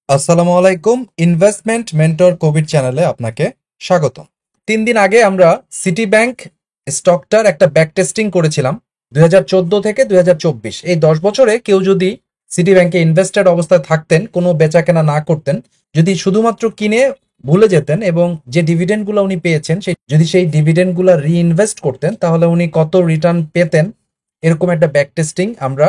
আসসালামু আলাইকুম। Investment mentor Covid চ্যানেলে আপনাকে স্বাগত। 3 দিন আগে আমরা সিটি ব্যাংক স্টকটার একটা ব্যাক টেস্টিং করেছিলাম 2014 থেকে 2024। এই 10 বছরে কেউ যদি সিটি ব্যাংকে ইনভেস্টেড অবস্থায় থাকতেন, কোনো বেচা কেনা না করতেন, যদি শুধুমাত্র কিনে ভুলে যেতেন এবং যে ডিভিডেন্ডগুলো উনি পেয়েছেন সেই ডিভিডেন্ডগুলো রিইনভেস্ট করতেন, তাহলে উনি কত রিটার্ন পেতেন, এরকম একটা ব্যাক টেস্টিং আমরা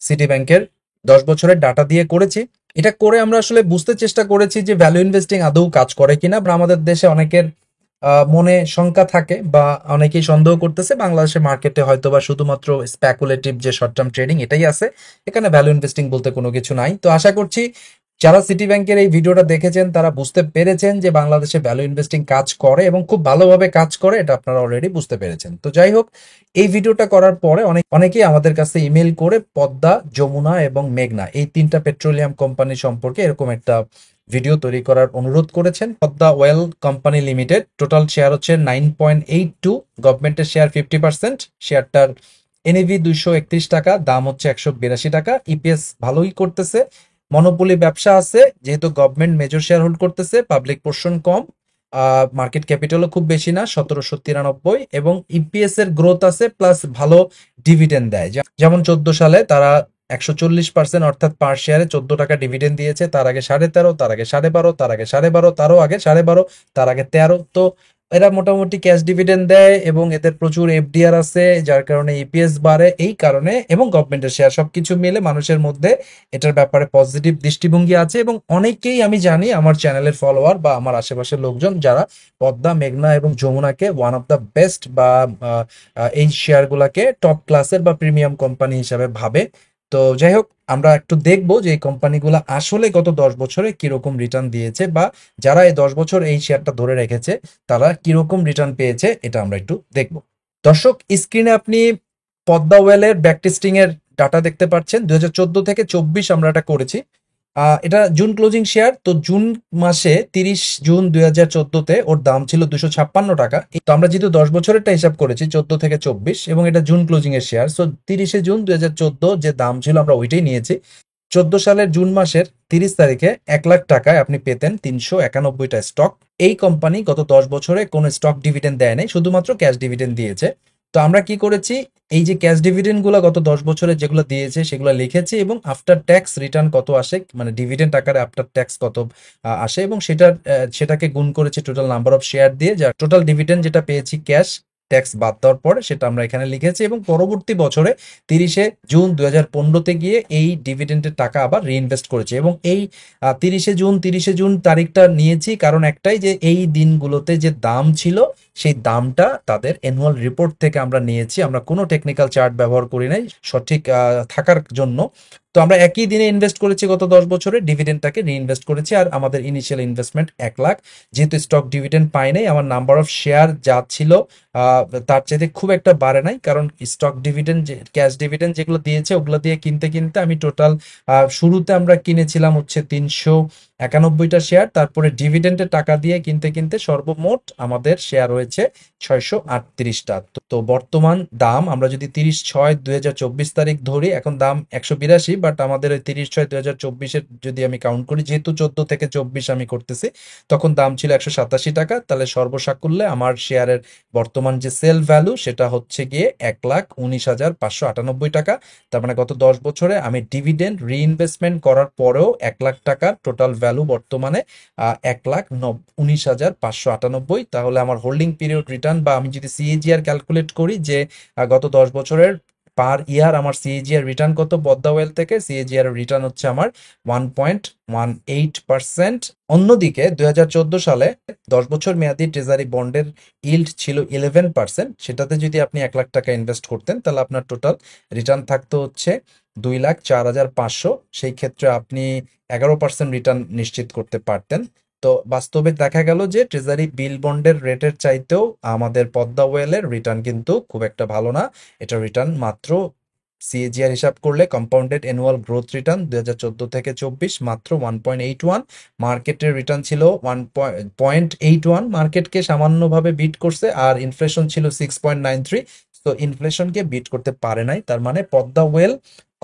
সিটি ব্যাংকের 10 বছরের ডাটা দিয়ে করেছি। এটা করে আমরা আসলে বুঝতে চেষ্টা করেছি যে ভ্যালু ইনভেস্টিং আদৌ কাজ করে কিনা। বা আমাদের দেশে অনেকের মনে শঙ্কা থাকে বা অনেকেই সন্দেহ করতেছে বাংলাদেশের মার্কেটে হয়তো বা শুধুমাত্র স্পেকুলেটিভ যে শর্ট টার্ম ট্রেডিং এটাই আছে, এখানে ভ্যালু ইনভেস্টিং বলতে কোনো কিছু নাই। তো আশা করছি যারা সিটি ব্যাংকের এই ভিডিওটা দেখেছেন তারা বুঝতে পেরেছেন যে বাংলাদেশে ভ্যালু ইনভেস্টিং কাজ করে এবং খুব ভালোভাবে কাজ করে, এটা আপনারা অলরেডি বুঝতে পেরেছেন। তো যাই হোক, এই ভিডিওটা করার পরে অনেকেই আমাদের কাছে ইমেল করে পদ্মা, যমুনা এবং মেঘনা এই 3টা পেট্রোলিয়াম কোম্পানি সম্পর্কে এরকম একটা ভিডিও তৈরি করার অনুরোধ করেছেন। Padma well company limited total share হচ্ছে 9.82, গভর্নমেন্টের শেয়ার 50%। শেয়ারটার এনএভি 231 টাকা, দাম হচ্ছে 182 টাকা। ইপিএস ভালোই করতেছে, মনোপলি ব্যবসা আছে, যেহেতু গভর্নমেন্ট মেজর শেয়ার হোল্ড করতেছে, পাবলিক পোর্শন কম, মার্কেট ক্যাপিটালও খুব বেশি না, 1793, এবং ইপিএস এর গ্রোথ আছে, প্লাস ভালো ডিভিডেন্ড দেয়। যেমন 14 সালে তারা 140%, অর্থাৎ পার শেয়ারে 14 টাকা ডিভিডেন্ড দিয়েছে। তার আগে 13.5, তার আগে 12.5, তার আগে 12.5, তারও আগে 12.5, তার আগে 13। তো এরা মোটামুটি ক্যাশ ডিভিডেন্ড দেয় এবং এদের প্রচুর এফডিআর আছে, যার কারণে ইপিএস বাড়ে। এই কারণে এবং গভর্নমেন্টের শেয়ার সবকিছু মিলে মানুষের মধ্যে এটার ব্যাপারে পজিটিভ দৃষ্টিভঙ্গি আছে। এবং অনেকেই আমি জানি আমার চ্যানেলের ফলোয়ার বা আমার আশেপাশের লোকজন যারা পদ্মা, মেঘনা এবং যমুনাকে ওয়ান অফ দ্য বেস্ট বা এই শেয়ারগুলোকে টপ ক্লাসের বা প্রিমিয়াম কোম্পানি হিসাবে ভাবে। তো যাই হোক, আমরা একটু দেখবো যে এই কোম্পানিগুলো আসলে গত 10 বছরে কিরকম রিটার্ন দিয়েছে, বা যারা এই 10 বছর এই শেয়ারটা ধরে রেখেছে তারা কিরকম রিটার্ন পেয়েছে, এটা আমরা একটু দেখবো। দর্শক, স্ক্রিনে আপনি পদ্মা ওয়েলের ব্যাক টেস্টিং এর ডাটা দেখতে পাচ্ছেন। 2014 থেকে 24 আমরা এটা করেছি। এটা জুন ক্লোজিং শেয়ার। তো জুন মাসে 30 জুন 2014-তে ওর দাম ছিল 256 টাকা। তো আমরা যেহেতু 10 বছরেরটা হিসাব করেছি 14 থেকে 24, এবং এটা জুন ক্লোজিং এর শেয়ার, সো 30 জুন 2014 যে দাম ছিল আমরা ওইটাই নিয়েছি। 14 সালের জুন মাসের 30 তারিখে 1 লাখ টাকায় আপনি পেতেন 391টা স্টক। এই কোম্পানি গত 10 বছরে কোনো স্টক ডিভিডেন্ড দেয় নাই, শুধুমাত্র ক্যাশ ডিভিডেন্ড দিয়েছে। তো আমরা কি করেছি, এই যে ক্যাশ ডিভিডেন্ড গুলো গত 10 বছরে যেগুলো দিয়েছে সেগুলো লিখেছি, এবং আফটার ট্যাক্স রিটার্ন কত আসে, মানে ডিভিডেন্ড আকারে আফটার ট্যাক্স কত আসে, এবং সেটাকে গুণ করেছি টোটাল নাম্বার অফ শেয়ার দিয়ে, যা টোটাল ডিভিডেন্ড যেটা পেয়েছি ক্যাশ ট্যাক্স বাদ দেওয়ার পরে সেটা আমরা এখানে লিখেছি। এবং পরবর্তী বছরে 30 জুন 2015-তে গিয়ে এই ডিভিডেন্ডের টাকা আবার রিইনভেস্ট করেছি। এবং এই 30 জুন তারিখটা নিয়েছি কারণ একটাই, যে এই দিনগুলোতে যে দাম ছিল সেই দামটা তাদের অ্যানুয়াল রিপোর্ট থেকে আমরা নিয়েছি। আমরা কোনো টেকনিক্যাল চার্ট ব্যবহার করি নাই, সঠিক থাকার জন্য। তো আমরা একই দিনে ইনভেস্ট করেছি গত 10 বছরে, ডিভিডেন্ডটাকে রিইনভেস্ট করেছি। আর আমাদের ইনিশিয়াল ইনভেস্টমেন্ট 1 লাখ। যেহেতু স্টক ডিভিডেন্ড পাই নাই, আমার নাম্বার অফ শেয়ার যা ছিল তার চাইতে খুব একটা বাড়ে নাই, কারণ স্টক ডিভিডেন্ড, ক্যাশ ডিভিডেন্ড যেগুলো দিয়েছে ওগুলো দিয়ে কিনতে কিনতে আমি টোটাল, শুরুতে আমরা কিনেছিলাম হচ্ছে 391টা শেয়ার, তারপরে ডিভিডেন্ডের টাকা দিয়ে কিনতে কিনতে সর্বমোট আমাদের শেয়ার হয়েছে 638টা। তো বর্তমান দাম আমরা যদি 30/6/2024 ধরি, এখন দাম 182, বাট আমাদের ওই 30/6/2024 যদি আমি কাউন্ট করি, যেহেতু 14 থেকে 24 আমি করতেছি, তখন দাম ছিল 187 টাকা। তাহলে সর্বসাকুল্যে আমার শেয়ারের বর্তমান যে সেল ভ্যালু সেটা হচ্ছে গিয়ে 1,19,598 টাকা। তার মানে গত 10 বছরে আমি ডিভিডেন্ড রিইনভেস্টমেন্ট করার পরেও 1 লাখ টাকার টোটাল ভ্যালু বর্তমানে 1,19,598। তাহলে আমার হোল্ডিং পিরিয়ড রিটার্ন, বা আমি যদি সিএজিআর ক্যালকুলেট করি যে গত 10 বছরের পার ইয়ার আমার সিএজিআর রিটার্ন কত, পদ্মা ওয়েল থেকে সিএজিআর রিটার্ন হচ্ছে আমার 1.18%। অন্যদিকে 2014 সালে 10 বছর মেয়াদী ট্রেজারি বন্ডের ইল্ড ছিল 11%। সেটাতে যদি আপনি 1 লাখ টাকা ইনভেস্ট করতেন তাহলে আপনার টোটাল রিটার্ন থাকতো হচ্ছে 2,04,500। সেই ক্ষেত্রে আপনি 11% রিটার্ন নিশ্চিত করতে পারতেন। তো বাস্তবে দেখা গেল যে ট্রেজারি বিল বন্ডের রেটের চাইতেও আমাদের পদ্মা ওয়েলের রিটার্ন কিন্তু খুব একটা ভালো না। এটা রিটার্ন মাত্র সিএজিআর হিসাব করলে কম্পাউন্ডেড অ্যানুয়াল গ্রোথ রিটার্ন 2014 থেকে 24 মাত্র 1.81। মার্কেটের রিটার্ন ছিল 1.81, মার্কেটকে সামান্যভাবে বিট করছে, আর ইনফ্লেশন ছিল 6.93। তো ইনফ্লেশনকে বিট করতে পারে নাই। তার মানে পদ্মা ওয়েল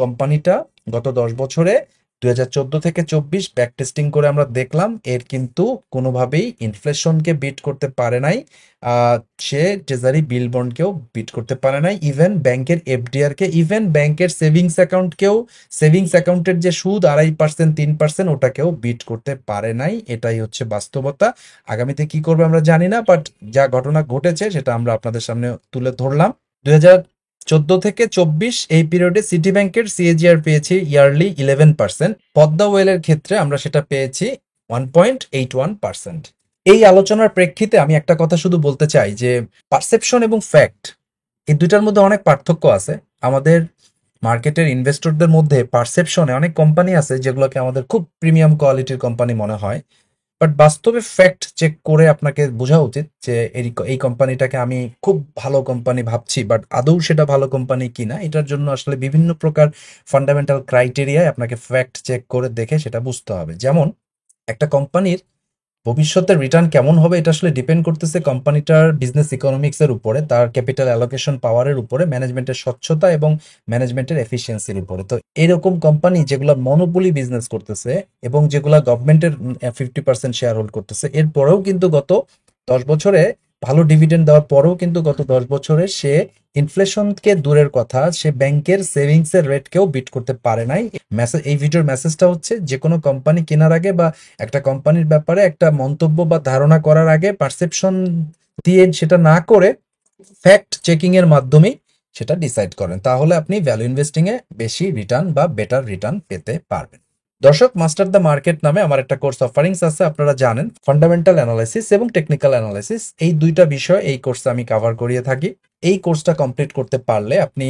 কোম্পানিটা গত 10 বছরে 2014 থেকে 24 ব্যাক টেস্টিং করে আমরা দেখলাম এর কিন্তু কোনোভাবেই ইনফ্লেশনকে বিট করতে পারে নাই। আহ, সে ট্রেজারি বিল বন্ডকেও বিট করতে পারে নাই, ইভেন ব্যাংকের এফডিআর কে, ইভেন ব্যাংকের সেভিংস অ্যাকাউন্টকেও, সেভিংস অ্যাকাউন্টের যে সুদ 2.5% 3% ওটাকেও বিট করতে পারে নাই। এটাই হচ্ছে বাস্তবতা। আগামীতে কি করবে আমরা জানি না, বাট যা ঘটনা ঘটেছে সেটা আমরা আপনাদের সামনে তুলে ধরলাম। 2014 থেকে 24 এই পিরিয়ডে সিটি ব্যাংকের সিএজিআর পেয়েছি ইয়ারলি 11%। পদ্মা ওয়েলের ক্ষেত্রে আমরা সেটা পেয়েছি 1.81%। এই আলোচনার প্রেক্ষিতে আমি একটা কথা শুধু বলতে চাই যে পারসেপশন এবং ফ্যাক্ট এই দুইটার মধ্যে অনেক পার্থক্য আছে। আমাদের মার্কেটের ইনভেস্টরদের মধ্যে পারসেপশনে অনেক কোম্পানি আছে যেগুলোকে আমাদের খুব প্রিমিয়াম কোয়ালিটির কোম্পানি মনে হয়, বাট বাস্তবে ফ্যাক্ট চেক করে আপনাকে বোঝা উচিত যে এই কোম্পানিটাকে আমি খুব ভালো কোম্পানি ভাবছি, বাট আদৌ সেটা ভালো কোম্পানি কিনা এটার জন্য আসলে বিভিন্ন প্রকার ফান্ডামেন্টাল ক্রাইটেরিয়ায় আপনাকে ফ্যাক্ট চেক করে দেখে সেটা বুঝতে হবে। যেমন একটা কোম্পানির ভবিষ্যতের রিটার্ন কেমন হবে এটা আসলে ডিপেন্ড করতেছে কোম্পানিটার বিজনেস ইকোনমিক্স এর উপরে, তার ক্যাপিটাল অ্যালোকেশন পাওয়ারের উপরে, ম্যানেজমেন্টের স্বচ্ছতা এবং ম্যানেজমেন্টের এফিসিয়েন্সির উপরে। তো এরকম কোম্পানি যেগুলো মনোপলি বিজনেস করতেছে এবং যেগুলা গভর্নমেন্টের 50% শেয়ার হোল্ড করতেছে, এরপরেও কিন্তু গত 10 বছরে ভালো ডিভিডেন্ড দেওয়ার পরেও কিন্তু গত 10 বছরে সে ইনফ্লেশনকে দূরের কথা, সে ব্যাংকের সেভিংস এর রেটকেও বিট করতে পারে নাই। মেসেজ, এই ভিডিওর মেসেজটা হচ্ছে যে কোনো কোম্পানি কেনার আগে বা একটা কোম্পানির ব্যাপারে একটা মন্তব্য বা ধারণা করার আগে পারসেপশন দিয়ে সেটা না করে ফ্যাক্ট চেকিং এর মাধ্যমেই সেটা ডিসাইড করেন, তাহলে আপনি ভ্যালু ইনভেস্টিং এ বেশি রিটার্ন বা বেটার রিটার্ন পেতে পারবেন। দর্শক, মাস্টার দ্য মার্কেট নামে আমার একটা কোর্স অফারিংস আছে, আপনারা জানেন। ফান্ডামেন্টাল অ্যানালাইসিস এবং টেকনিক্যাল অ্যানালাইসিস এই দুইটা বিষয় এই কোর্সে আমি কভার করিয়ে থাকি। এই কোর্সটা কমপ্লিট করতে পারলে আপনি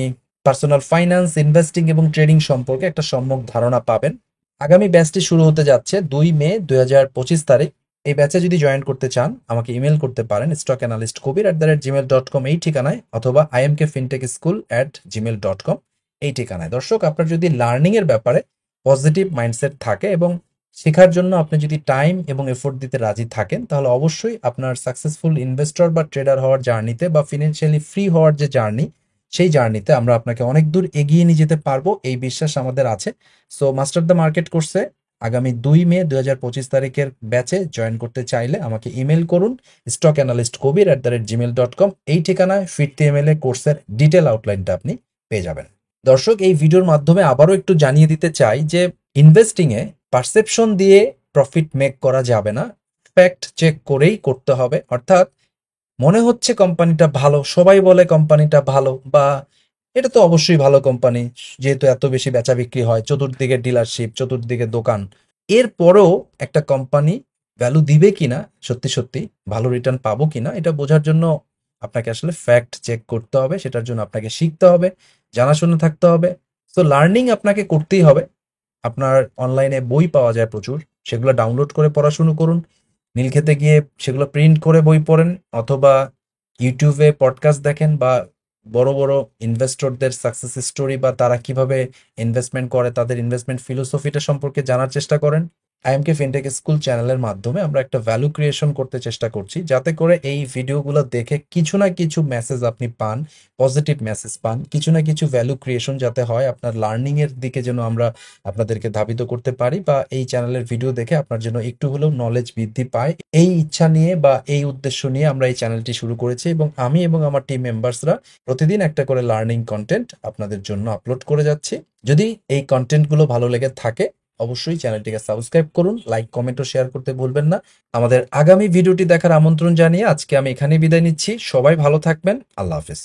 পার্সোনাল ফাইন্যান্স, ইনভেস্টিং এবং ট্রেডিং সম্পর্কে একটা সম্যক ধারণা পাবেন। আগামী ব্যাচটি শুরু হতে যাচ্ছে 2 মে 2025 তারিখ। এই ব্যাচে যদি জয়েন করতে চান আমাকে ইমেল করতে পারেন stockanalyst.kobir@gmail.com এই ঠিকানায়, অথবা imkfintechschool@gmail.com এই ঠিকানায়। দর্শক, আপনার যদি লার্নিং এর ব্যাপারে পজিটিভ মাইন্ডসেট থাকে এবং শেখার জন্য আপনি যদি টাইম এবং এফোর্ট দিতে রাজি থাকেন, তাহলে অবশ্যই আপনার সাকসেসফুল ইনভেস্টর বা ট্রেডার হওয়ার জার্নিতে বা ফিনান্সিয়ালি ফ্রি হওয়ার যে জার্নি, সেই জার্নিতে আমরা আপনাকে অনেক দূর এগিয়ে নিয়ে যেতে পারবো, এই বিশ্বাস আমাদের আছে। সো মাস্টার দ্য মার্কেট কোর্সে আগামী 2 মে 2025 তারিখের ব্যাচে জয়েন করতে চাইলে আমাকে ইমেল করুন stockanalyst.kobir@gmail.com এই ঠিকানায়। ফিরতি ইমেলে কোর্সের ডিটেল আউটলাইনটা আপনি পেয়ে যাবেন। দর্শক, এই ভিডিওর মাধ্যমে আবারও একটু জানিয়ে দিতে চাই যে ইনভেস্টিং এ পারসেপশন দিয়ে প্রফিট মেক করা যাবে না, ফ্যাক্ট চেক করেই করতে হবে। অর্থাৎ মনে হচ্ছে কোম্পানিটা ভালো, সবাই বলে কোম্পানিটা ভালো, বা এটা তো অবশ্যই ভালো কোম্পানি যেহেতু এত বেশি বেচা বিক্রি হয়, চতুর্দিকে ডিলারশিপ, চতুর্দিকে দোকান, এরপরেও একটা কোম্পানি ভ্যালু দিবে কিনা, সত্যি সত্যি ভালো রিটার্ন পাবো কিনা, এটা বোঝার জন্য আপনাকে আসলে ফ্যাক্ট চেক করতে হবে। সেটার জন্য আপনাকে শিখতে হবে, জানাশোনা থাকতে হবে। তো লার্নিং আপনাকে করতেই হবে। আপনার অনলাইনে বই পাওয়া যায় প্রচুর, সেগুলো ডাউনলোড করে পড়াশুনো করুন। নীলক্ষেতে গিয়ে সেগুলো প্রিন্ট করে বই পড়েন, অথবা ইউটিউবে পডকাস্ট দেখেন, বা বড় বড় ইনভেস্টরদের সাকসেস স্টোরি বা তারা কিভাবে ইনভেস্টমেন্ট করে তাদের ইনভেস্টমেন্ট ফিলোসফিটা সম্পর্কে জানার চেষ্টা করেন। আইএমকে ফিনটেক স্কুল চ্যানেলের মাধ্যমে আমরা একটা ভ্যালু ক্রিয়েশন করতে চেষ্টা করছি, যাতে করে এই ভিডিওগুলো দেখে কিছু না কিছু মেসেজ আপনি পান, পজিটিভ মেসেজ পান, কিছু না কিছু ভ্যালু ক্রিয়েশন যাতে হয় আপনার লার্নিং এর দিকে, যেন আমরা আপনাদেরকে ধাবিত করতে পারি, বা এই চ্যানেলের ভিডিও দেখে আপনার জন্য একটু হলেও নলেজ বৃদ্ধি পায়। এই ইচ্ছা নিয়ে বা এই উদ্দেশ্য নিয়ে আমরা এই চ্যানেলটি শুরু করেছি, এবং আমি এবং আমার টিম মেম্বার্সরা প্রতিদিন একটা করে লার্নিং কন্টেন্ট আপনাদের জন্য আপলোড করে যাচ্ছি। যদি এই কন্টেন্টগুলো ভালো লেগে থাকে অবশ্যই চ্যানেলটিকে সাবস্ক্রাইব করুন, লাইক, কমেন্ট ও শেয়ার করতে ভুলবেন না। আমাদের আগামী ভিডিওটি দেখার আমন্ত্রণ জানিয়ে আজকে আমি এখানেই বিদায় নিচ্ছি। সবাই ভালো থাকবেন। আল্লাহ হাফেজ।